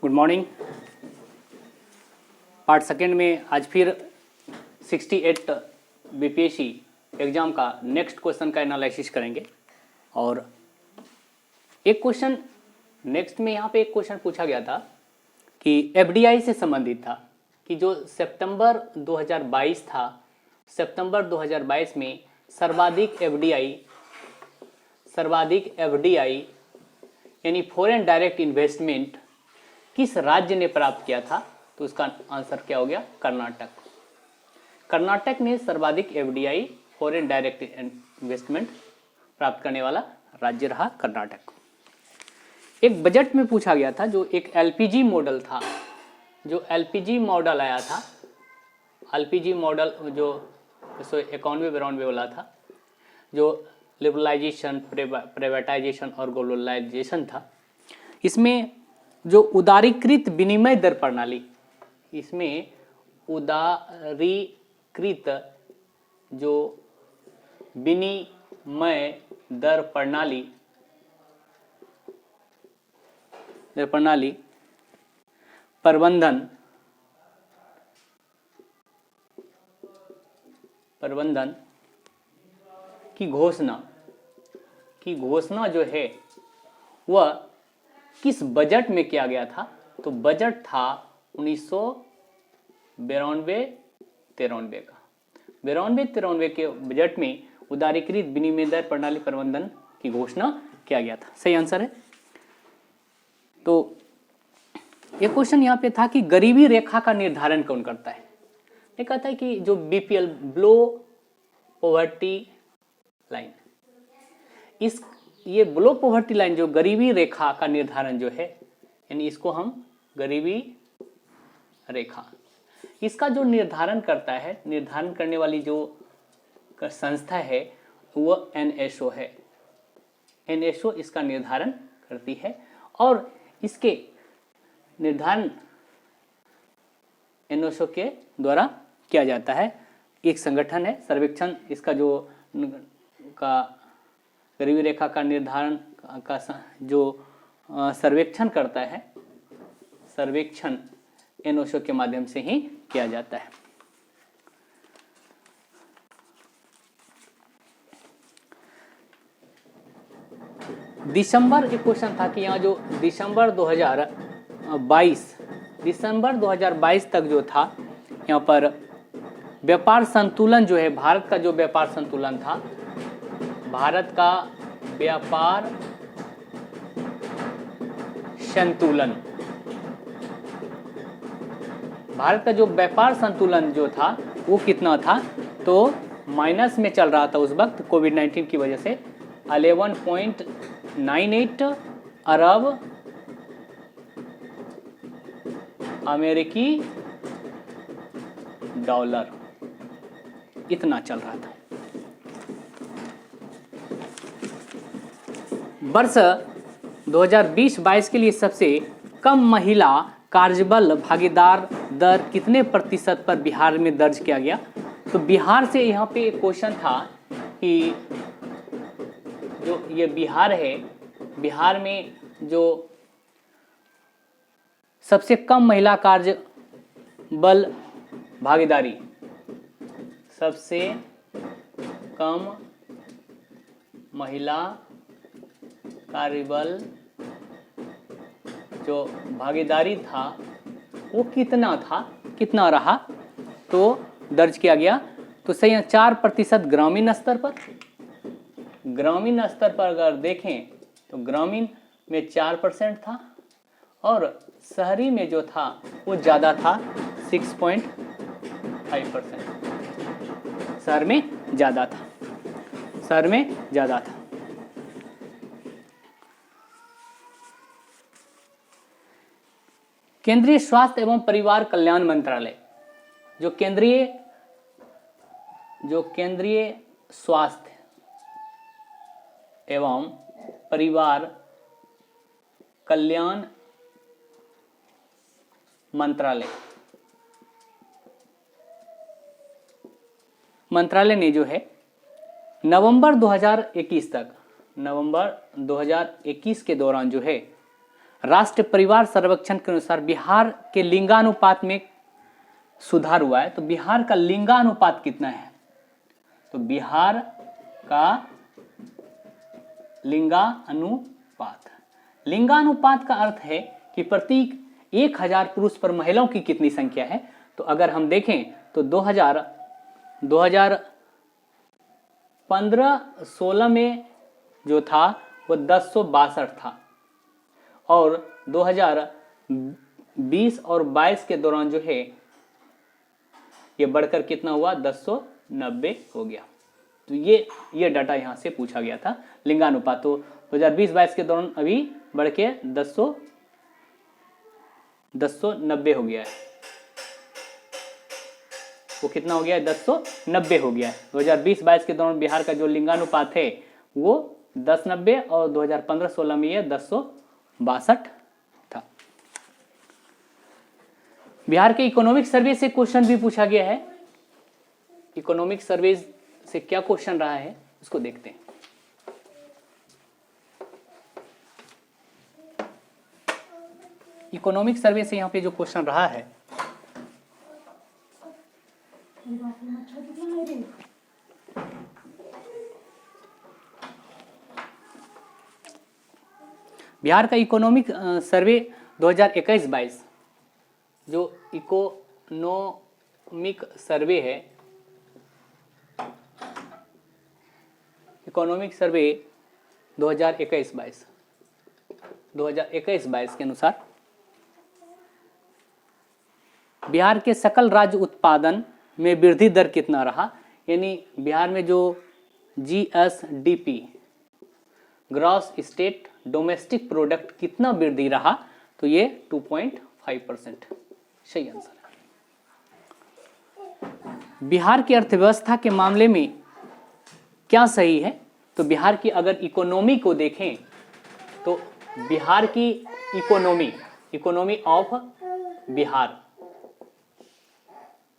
Good morning. Part second में आज फिर 68 बीपीएससी एग्ज़ाम का नेक्स्ट क्वेश्चन का एनालिसिस करेंगे। और एक क्वेश्चन नेक्स्ट में यहाँ पे एक क्वेश्चन पूछा गया था कि एफडीआई से संबंधित था कि जो सितंबर 2022 था, सितंबर 2022 में सर्वाधिक एफडीआई यानी फॉरेन डायरेक्ट इन्वेस्टमेंट किस राज्य ने प्राप्त किया था? तो उसका आंसर क्या हो गया? कर्नाटक। कर्नाटक ने सर्वाधिक एफडीआई फॉरेन डायरेक्ट इन्वेस्टमेंट प्राप्त करने वाला राज्य रहा कर्नाटक। एक बजट में पूछा गया था, जो एक एलपीजी मॉडल था, जो एलपीजी मॉडल आया था, एलपीजी मॉडल जो 91-92 वाला था, जो लिबरलाइजेशन, प्राइवेटाइजेशन और ग्लोबलाइजेशन था। इसमें जो उदारीकृत विनिमय दर प्रणाली, इसमें उदारीकृत जो विनिमय दर प्रणाली प्रबंधन की घोषणा जो है वह किस बजट में किया गया था? तो बजट था 1992-93 का। 92-93 के बजट में उदारीकृत विनिमय दर प्रणाली प्रबंधन की घोषणा किया गया था। सही आंसर है। तो एक क्वेश्चन यहाँ पे था कि गरीबी रेखा का निर्धारण कौन करता है? ये कहता है कि जो बीपीएल, बिलो पॉवर्टी लाइन, ये बिलो पॉवर्टी लाइन जो गरीबी रेखा का निर्धारण जो है, यानी इसको हम गरीबी रेखा, इसका जो निर्धारण करता है, निर्धारण करने वाली जो संस्था है वो एनएसओ है। एनएसओ इसका निर्धारण करती है और इसके निर्धारण एनएसओ के द्वारा किया जाता है। एक संगठन है, सर्वेक्षण इसका जो गरीबी रेखा का निर्धारण का जो सर्वेक्षण करता है, सर्वेक्षण एनओशो के माध्यम से ही किया जाता है। दिसंबर, एक क्वेश्चन था कि यहाँ जो दिसंबर 2022 तक जो था, यहाँ पर व्यापार संतुलन जो है, भारत का जो व्यापार संतुलन था, भारत का व्यापार संतुलन, भारत का जो व्यापार संतुलन जो था वो कितना था? तो माइनस में चल रहा था उस वक्त कोविड-19 की वजह से। 11.98 अरब अमेरिकी डॉलर इतना चल रहा था। वर्ष 2020-22 के लिए सबसे कम महिला कार्यबल भागीदार दर कितने प्रतिशत पर बिहार में दर्ज किया गया? तो बिहार से यहाँ पे एक क्वेश्चन था कि जो ये बिहार है, बिहार में जो सबसे कम महिला कार्यबल भागीदारी, सबसे कम महिला कार्यबल जो भागीदारी था वो कितना रहा? तो दर्ज किया गया। तो सही 4% ग्रामीण स्तर पर। ग्रामीण स्तर पर अगर देखें तो ग्रामीण में 4% था और शहरी में जो था वो ज़्यादा था, 6.5%। शहर में ज़्यादा था। केंद्रीय स्वास्थ्य एवं परिवार कल्याण मंत्रालय, जो केंद्रीय स्वास्थ्य एवं परिवार कल्याण मंत्रालय ने जो है नवंबर 2021 के दौरान जो है राष्ट्रीय परिवार सर्वेक्षण के अनुसार बिहार के लिंगानुपात में सुधार हुआ है। तो बिहार का लिंगानुपात कितना है? तो बिहार का लिंगानुपात, लिंगानुपात का अर्थ है कि प्रति 1000 पुरुष पर महिलाओं की कितनी संख्या है। तो अगर हम देखें तो 2015-16 में जो था वो 1062 था, और 2020 और 22 के दौरान जो है ये बढ़कर कितना हुआ? 1090 हो गया। तो ये डाटा यहाँ से पूछा गया था लिंगानुपात। तो 2020-22 के दौरान अभी बढ़ के 1090 हो गया है। वो कितना हो गया है? 1090 हो गया है। 2020-22 के दौरान बिहार का जो लिंगानुपात है वो 1090, और 2015-16 में ये 1062 था। बिहार के इकोनॉमिक सर्वे से क्वेश्चन भी पूछा गया है। इकोनॉमिक सर्वे से क्या क्वेश्चन रहा है उसको देखते हैं। इकोनॉमिक सर्वे से यहाँ पे जो क्वेश्चन रहा है, बिहार का इकोनॉमिक सर्वे 2021-22 जो इकोनॉमिक सर्वे है, इकोनॉमिक सर्वे 2021-22 के अनुसार बिहार के सकल राज्य उत्पादन में वृद्धि दर कितना रहा। यानी बिहार में जो GSDP, gross state domestic product, कितना वृद्धि रहा। तो ये 2.5% सही आंसर है। बिहार की अर्थव्यवस्था के मामले में क्या सही है? तो बिहार की अगर इकोनॉमी को देखें तो बिहार की इकोनॉमी ऑफ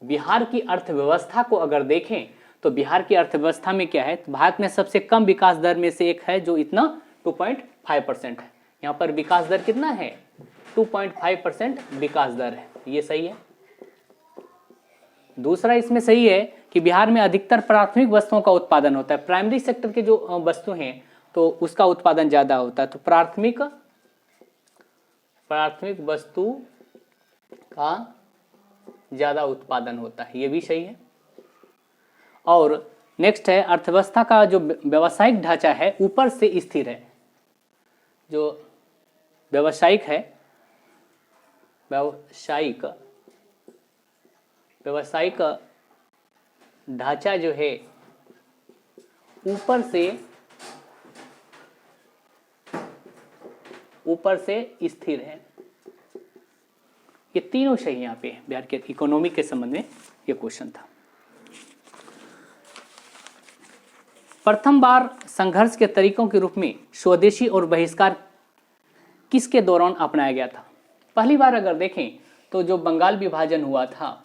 बिहार की अर्थव्यवस्था को अगर देखें तो बिहार की अर्थव्यवस्था में क्या है? भारत में सबसे कम विकास दर में से एक है जो इतना 2.5% है। यहाँ पर विकास दर कितना है? 2.5% विकास दर है। ये सही है। दूसरा इसमें सही है कि बिहार में अधिकतर प्राथमिक वस्तुओं का उत्पादन होता है। प्राइमरी सेक्टर के जो वस्तु हैं तो उसका उत्पादन ज्यादा होता है। तो प्राथमिक वस्तु का ज्यादा उत्पादन होता है, ये भी सही है। और नेक्स्ट है अर्थव्यवस्था का जो व्यावसायिक ढांचा है ऊपर से स्थिर है। जो व्यावसायिक ढांचा जो है ऊपर से स्थिर है। ये तीनों सही यहाँ पे बिहार के इकोनॉमी के संबंध में ये क्वेश्चन था। प्रथम बार संघर्ष के तरीकों के रूप में स्वदेशी और बहिष्कार किसके दौरान अपनाया गया था? पहली बार अगर देखें तो जो बंगाल विभाजन हुआ था,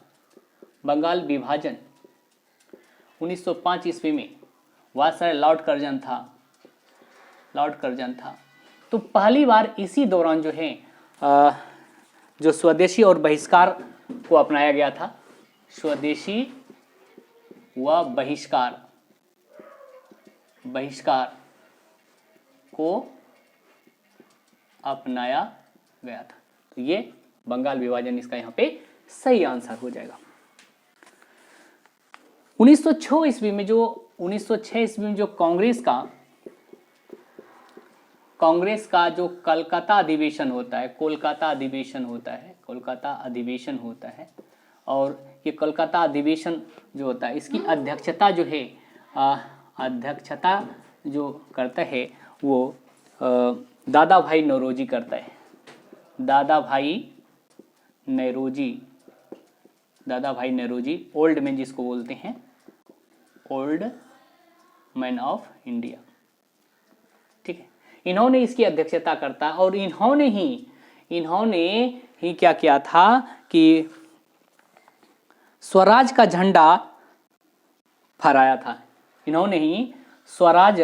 बंगाल विभाजन 1905 ईस्वी में वायसराय लॉर्ड कर्जन था। तो पहली बार इसी दौरान जो है जो स्वदेशी और बहिष्कार को अपनाया गया था। स्वदेशी व बहिष्कार को अपनाया गया था। तो ये बंगाल विभाजन इसका यहाँ पे सही आंसर हो जाएगा। 1906 ईस्वी में जो कांग्रेस का जो कोलकाता अधिवेशन होता है, और ये कोलकाता अधिवेशन जो होता है इसकी अध्यक्षता जो करता है वो दादा भाई नौरोजी करता है। दादा भाई नौरोजी ओल्ड मैन जिसको बोलते हैं, ओल्ड मैन ऑफ इंडिया। ठीक है, इन्होंने इसकी अध्यक्षता करता, और इन्होंने ही क्या किया था कि स्वराज का झंडा फहराया था। इन्होंने ही स्वराज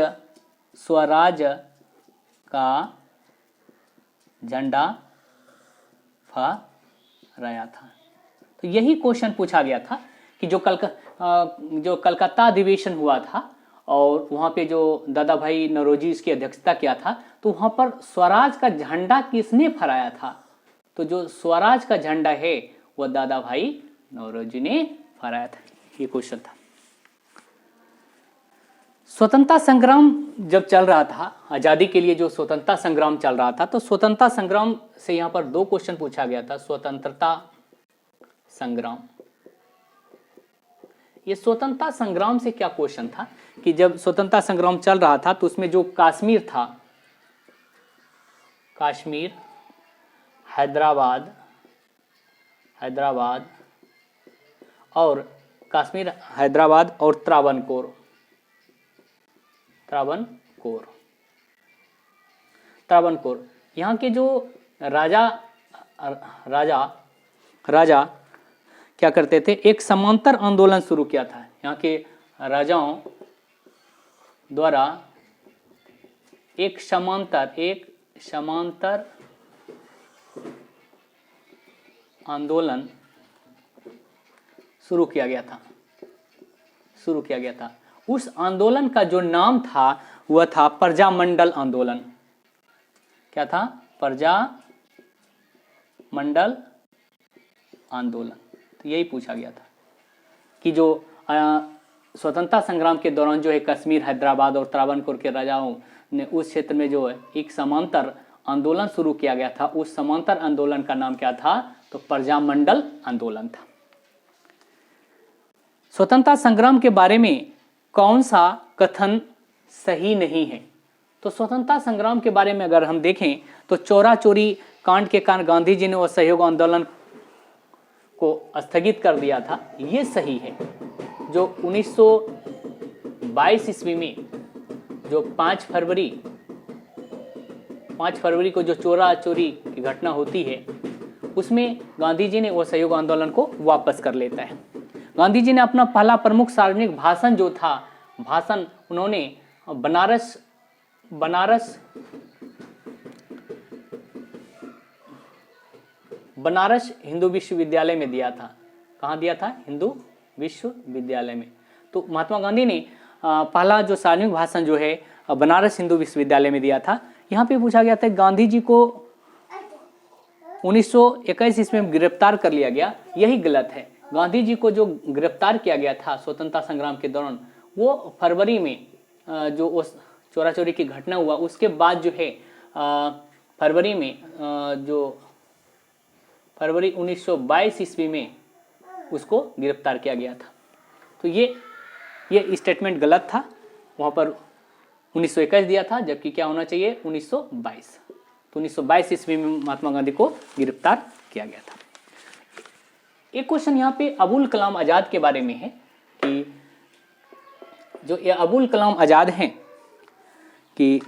का झंडा फहराया था। तो यही क्वेश्चन पूछा गया था कि जो कलकत्ता अधिवेशन हुआ था और वहाँ पे जो दादा भाई नौरोजी इसकी अध्यक्षता किया था, तो वहाँ पर स्वराज का झंडा किसने फहराया था? तो जो स्वराज का झंडा है वह दादा भाई नौरोजी ने फहराया था। ये क्वेश्चन था। स्वतंत्रता संग्राम जब चल रहा था, आजादी के लिए जो स्वतंत्रता संग्राम चल रहा था, तो स्वतंत्रता संग्राम से यहाँ पर 2 क्वेश्चन पूछा गया था। स्वतंत्रता संग्राम, ये स्वतंत्रता संग्राम से क्या क्वेश्चन था कि जब स्वतंत्रता संग्राम चल रहा था तो उसमें जो कश्मीर था, कश्मीर, हैदराबाद और कश्मीर, हैदराबाद और त्रावणकोर, यहाँ के जो राजा क्या करते थे, एक समांतर आंदोलन शुरू किया था। यहाँ के राजाओं द्वारा एक समांतर आंदोलन शुरू किया गया था। उस आंदोलन का जो नाम था वह था प्रजामंडल आंदोलन। क्या था? प्रजामंडल आंदोलन। तो यही पूछा गया था कि जो स्वतंत्रता संग्राम के दौरान जो है कश्मीर, हैदराबाद और त्रावणकोर के राजाओं ने उस क्षेत्र में जो है एक समांतर आंदोलन शुरू किया गया था, उस समांतर आंदोलन का नाम क्या था? तो प्रजामंडल आंदोलन था। स्वतंत्रता संग्राम के बारे में कौन सा कथन सही नहीं है? तो स्वतंत्रता संग्राम के बारे में अगर हम देखें तो चोरा चोरी कांड के कारण गांधी जी ने वो सहयोग आंदोलन को स्थगित कर दिया था, ये सही है। जो 1922 ईस्वी में जो 5 फरवरी को जो चोरा चोरी की घटना होती है, उसमें गांधी जी ने वो सहयोग आंदोलन को वापस कर लेता है। गांधी जी ने अपना पहला प्रमुख सार्वजनिक भाषण जो था, उन्होंने बनारस हिंदू विश्वविद्यालय में दिया था। कहाँ दिया था? हिंदू विश्वविद्यालय में। तो महात्मा गांधी ने पहला जो सार्वजनिक भाषण जो है बनारस हिंदू विश्वविद्यालय में दिया था। यहाँ पे पूछा गया था गांधी जी को 1921 ईस्वी में गिरफ्तार कर लिया गया, यही गलत है। गांधी जी को जो गिरफ्तार किया गया था स्वतंत्रता संग्राम के दौरान, वो फरवरी में जो उस चोरा चोरी की घटना हुआ उसके बाद जो है फरवरी 1922 ईस्वी में उसको गिरफ्तार किया गया था। तो ये स्टेटमेंट गलत था। वहाँ पर 1921 दिया था, जबकि क्या होना चाहिए? 1922। तो 1922 ईस्वी में महात्मा गांधी को गिरफ्तार किया गया था। एक क्वेश्चन यहाँ पे अबुल कलाम आजाद के बारे में है कि जो ये अबुल कलाम आजाद हैं कि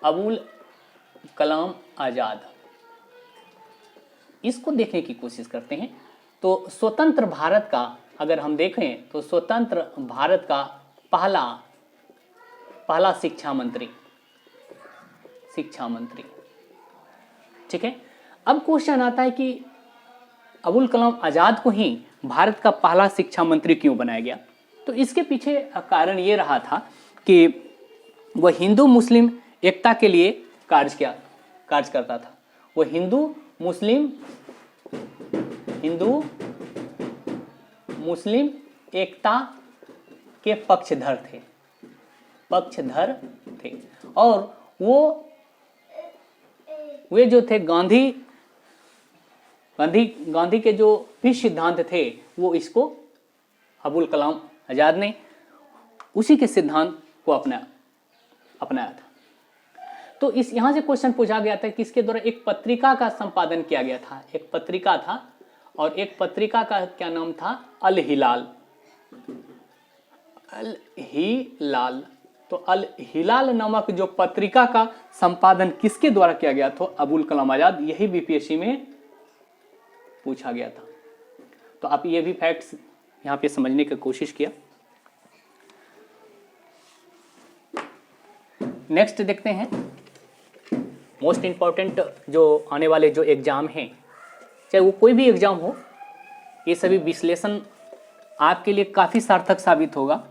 अबुल कलाम आजाद, इसको देखने की कोशिश करते हैं। तो स्वतंत्र भारत का अगर हम देखें तो स्वतंत्र भारत का पहला शिक्षा मंत्री, ठीक है। अब क्वेश्चन आता है कि अबुल कलाम आजाद को ही भारत का पहला शिक्षा मंत्री क्यों बनाया गया? तो इसके पीछे कारण ये रहा था कि वह हिंदू मुस्लिम एकता के लिए कार्य करता था। वह हिंदू मुस्लिम एकता के पक्षधर थे और वे जो थे गांधी के जो भी सिद्धांत थे वो इसको अबुल कलाम आजाद ने उसी के सिद्धांत को अपनाया था। तो यहाँ से क्वेश्चन पूछा गया था कि इसके द्वारा एक पत्रिका का संपादन किया गया था। एक पत्रिका था और एक पत्रिका का क्या नाम था? अल हिलाल। तो अल हिलाल नामक जो पत्रिका का संपादन किसके द्वारा किया गया था? अबुल कलाम आजाद। यही बीपीएससी में पूछा गया था। तो आप ये भी फैक्ट्स यहाँ पे समझने की कोशिश किया। नेक्स्ट देखते हैं मोस्ट इम्पॉर्टेंट जो आने वाले जो एग्ज़ाम हैं, चाहे वो कोई भी एग्ज़ाम हो, ये सभी विश्लेषण आपके लिए काफ़ी सार्थक साबित होगा।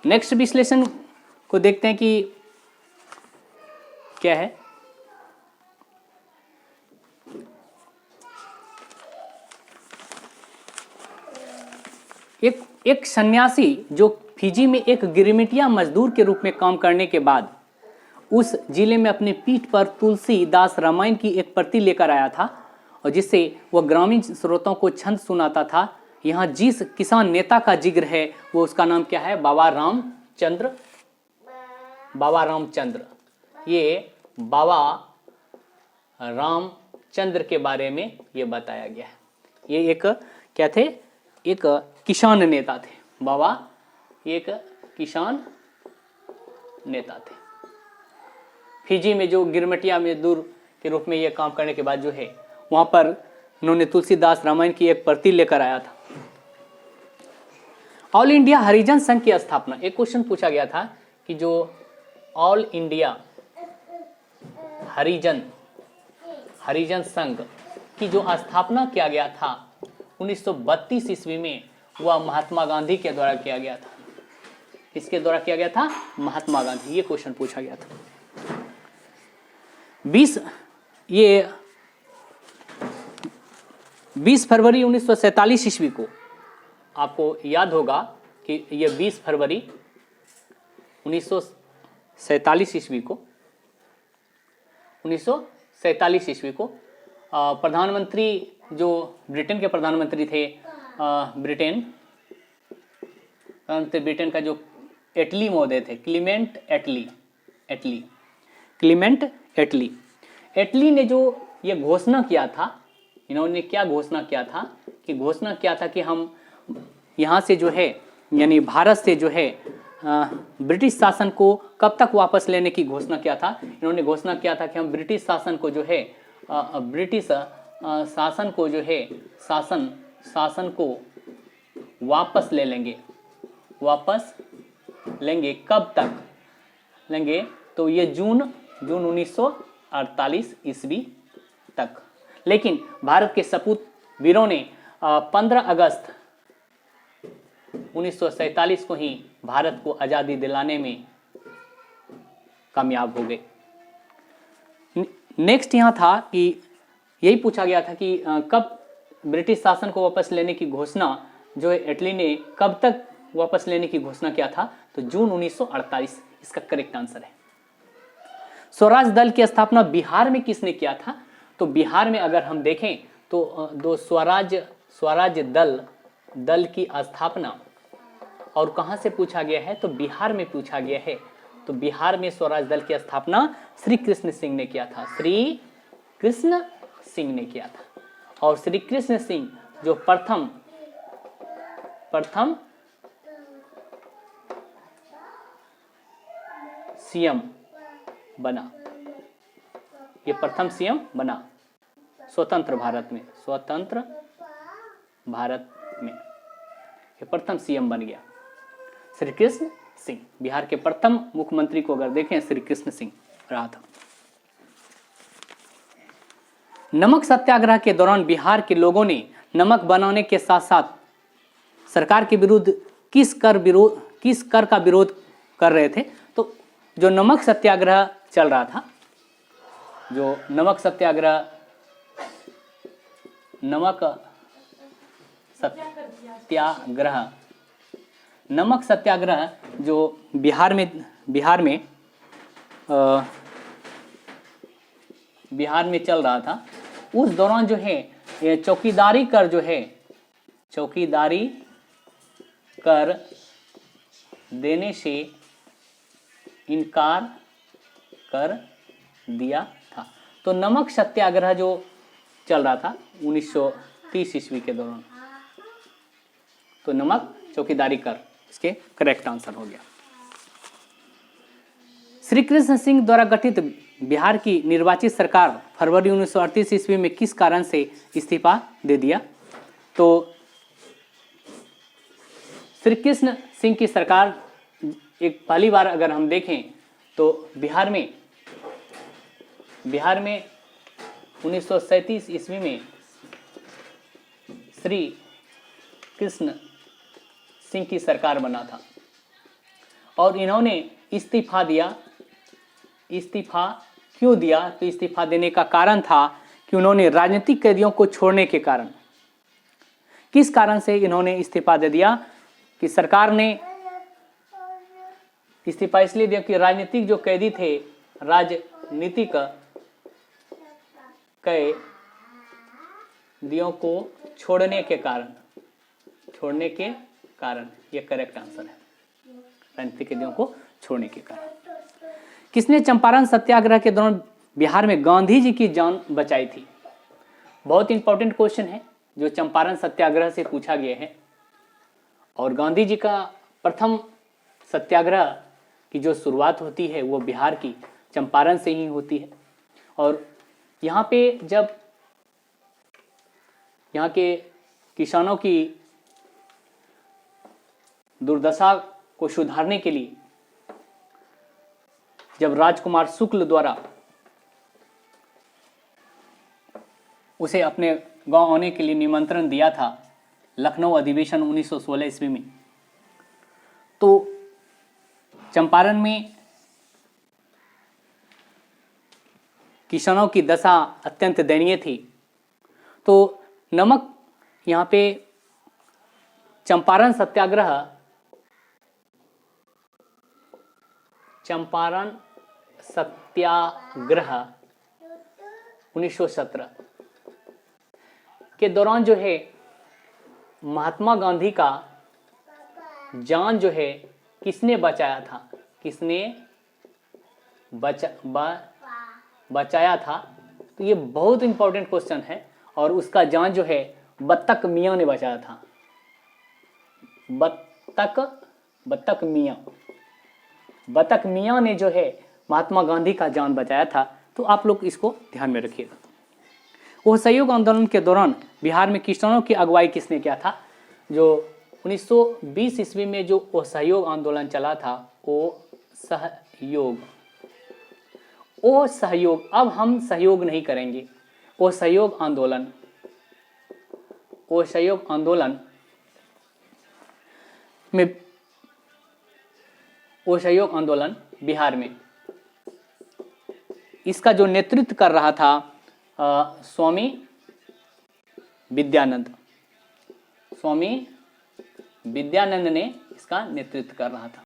नेक्स्ट विश्लेषण को देखते हैं कि क्या है। एक सन्यासी जो फिजी में एक गिरमिटिया मजदूर के रूप में काम करने के बाद उस जिले में अपनी पीठ पर तुलसीदास रामायण की एक प्रति लेकर आया था और जिससे वह ग्रामीण श्रोताओं को छंद सुनाता था। यहाँ जिस किसान नेता का जिक्र है वो उसका नाम क्या है? बाबा रामचंद्र। बाबा रामचंद्र, ये बाबा रामचंद्र के बारे में ये बताया गया है। ये एक क्या थे? एक किसान नेता थे। बाबा एक किसान नेता थे। फिजी में जो गिरमिटिया मजदूर के रूप में ये काम करने के बाद जो है वहाँ पर उन्होंने तुलसीदास रामायण की एक प्रति लेकर आया था। ऑल इंडिया हरिजन संघ की स्थापना, एक क्वेश्चन पूछा गया था कि जो ऑल इंडिया हरिजन संघ की जो स्थापना किया गया था 1932 ईस्वी में, वह महात्मा गांधी के द्वारा किया गया था। किसके द्वारा किया गया था? महात्मा गांधी। ये क्वेश्चन पूछा गया था। 20 फरवरी 1947 ईस्वी को, आपको याद होगा कि ये 20 फरवरी 1947 ईस्वी को प्रधानमंत्री जो ब्रिटेन के प्रधानमंत्री थे, ब्रिटेन का जो एटली महोदय थे, क्लीमेंट एटली ने जो ये घोषणा किया था, इन्होंने क्या घोषणा किया था कि हम यहाँ से जो है यानी भारत से जो है ब्रिटिश शासन को कब तक वापस लेने की घोषणा किया था। इन्होंने घोषणा किया था कि हम ब्रिटिश शासन को जो है शासन को वापस लेंगे। कब तक लेंगे? तो ये जून 1948 ईस्वी तक। लेकिन भारत के सपूत वीरों ने 15 अगस्त 1947 को ही भारत को आज़ादी दिलाने में कामयाब हो गए। नेक्स्ट यहाँ था कि यही पूछा गया था कि कब ब्रिटिश शासन को वापस लेने की घोषणा जो है एटली ने कब तक वापस लेने की घोषणा किया था? तो जून 1948 इसका करेक्ट आंसर है। स्वराज दल की स्थापना बिहार में किसने किया था? तो बिहार में अगर हम देखें तो दो स्वराज दल की स्थापना और कहां से पूछा गया है? तो बिहार में पूछा गया है। तो बिहार में स्वराज दल की स्थापना श्री कृष्ण सिंह ने किया था। और श्री कृष्ण सिंह जो प्रथम सीएम बना, ये प्रथम सीएम बना स्वतंत्र भारत में ये प्रथम सीएम बन गया श्री कृष्ण सिंह। बिहार के प्रथम मुख्यमंत्री को अगर देखें श्री कृष्ण सिंह रहा था। नमक सत्याग्रह के दौरान बिहार के लोगों ने नमक बनाने के साथ साथ सरकार के विरुद्ध किस कर का विरोध कर रहे थे? तो जो नमक सत्याग्रह चल रहा था, नमक सत्याग्रह जो बिहार में चल रहा था, उस दौरान जो है ये चौकीदारी कर देने से इनकार कर दिया था। तो नमक सत्याग्रह जो चल रहा था 1930 ईस्वी के दौरान, तो नमक चौकीदारी कर इसके करेक्ट आंसर हो गया। श्री कृष्ण सिंह द्वारा गठित बिहार की निर्वाचित सरकार फरवरी 1938 ईस्वी में किस कारण से इस्तीफा दे दिया? तो श्री कृष्ण सिंह की सरकार एक पहली बार अगर हम देखें तो बिहार में 1937 ईस्वी में श्री कृष्ण सिंह की सरकार बना था और इन्होंने इस्तीफा दिया। इस्तीफा क्यों दिया? तो इस्तीफा देने का कारण था कि उन्होंने राजनीतिक कैदियों को छोड़ने के कारण। किस कारण से इन्होंने इस्तीफा दे दिया? कि सरकार ने इस्तीफा इसलिए दिया कि राजनीतिक जो कैदी थे, राजनीतिक कैदियों को छोड़ने के कारण, ये करेक्ट आंसर है, राजनीतिक कैदियों को छोड़ने के कारण। किसने चंपारण सत्याग्रह के दौरान बिहार में गांधी जी की जान बचाई थी? बहुत इंपॉर्टेंट क्वेश्चन है जो चंपारण सत्याग्रह से पूछा गया है। और गांधी जी का प्रथम सत्याग्रह की जो शुरुआत होती है वो बिहार की चंपारण से ही होती है। और यहाँ पे जब यहाँ के किसानों की दुर्दशा को सुधारने के लिए जब राजकुमार शुक्ल द्वारा उसे अपने गांव आने के लिए निमंत्रण दिया था लखनऊ अधिवेशन 1916 ईस्वी में, तो चंपारण में किसानों की दशा अत्यंत दयनीय थी। तो नमक यहाँ पे चंपारण सत्याग्रह 1917 के दौरान जो है महात्मा गांधी का जान जो है किसने बचाया था? किसने बचाया था? तो ये बहुत इंपॉर्टेंट क्वेश्चन है और उसका जान जो है बत्तख मियाँ ने बचाया था। बत्तख मियाँ ने जो है महात्मा गांधी का जान बचाया था। तो आप लोग इसको ध्यान में रखिएगा। असहयोग आंदोलन के दौरान बिहार में किसानों की अगुवाई किसने किया था? जो 1920 ईस्वी में जो असहयोग आंदोलन चला था, असहयोग, अब हम सहयोग नहीं करेंगे, असहयोग आंदोलन में असहयोग आंदोलन बिहार में इसका जो नेतृत्व कर रहा था स्वामी विद्यानंद ने इसका नेतृत्व कर रहा था।